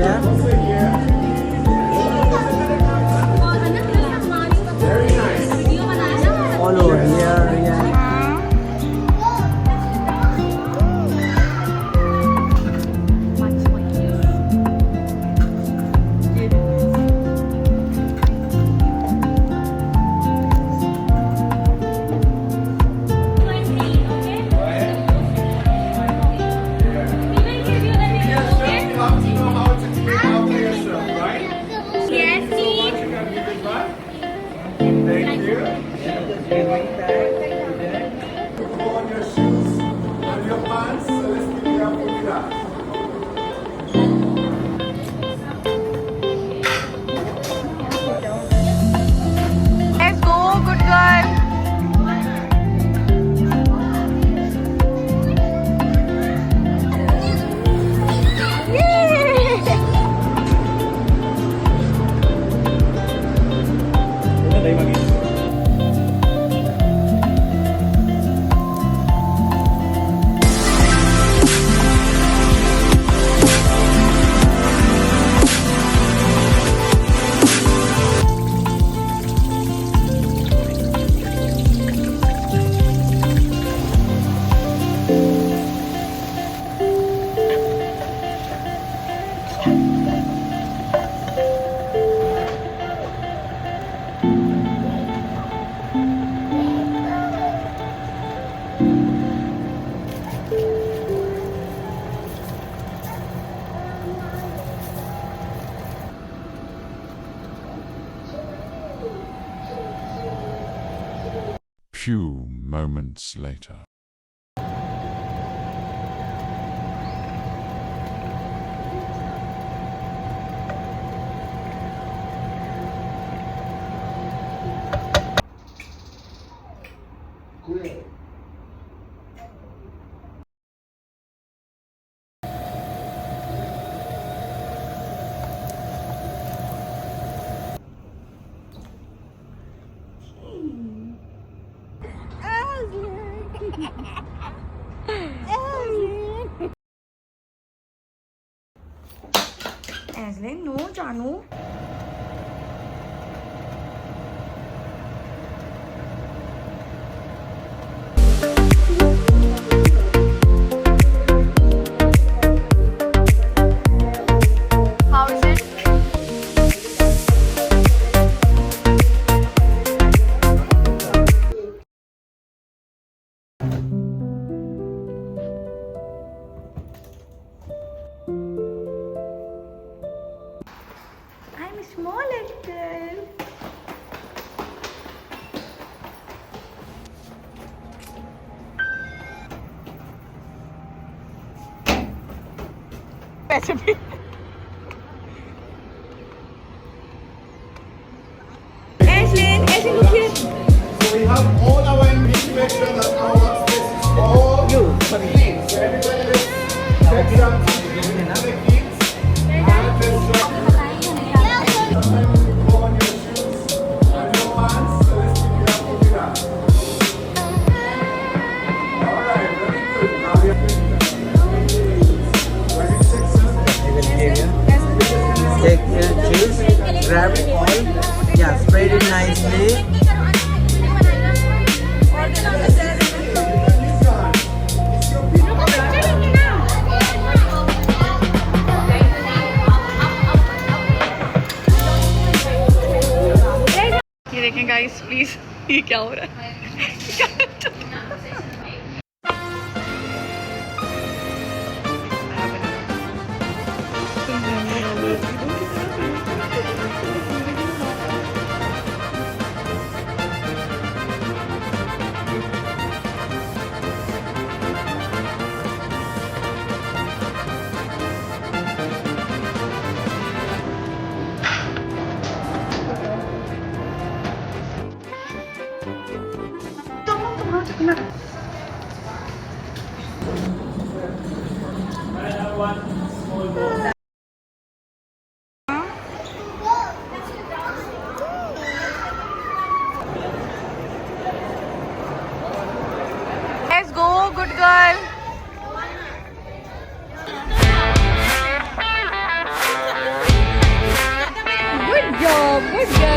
Yeah. All over here. Yeah. Let's go, good girl. Few moments later. Aslan, no, Janu. How is it? I'm a small little girl. पैसे भी Ashlyn, Ashlyn, look here. So we have all our enemies to make sure that our workspace is all clean. So everybody let's take some to the kids and let's go on your shoes and your pants. So let's keep it up, put it up. Alright, very good. Now we have to ready section. I will give you. Take choose. Grab all. Yeah. Spread it nicely. ये देखें guys please ये क्या हो रहा है job. Good girl.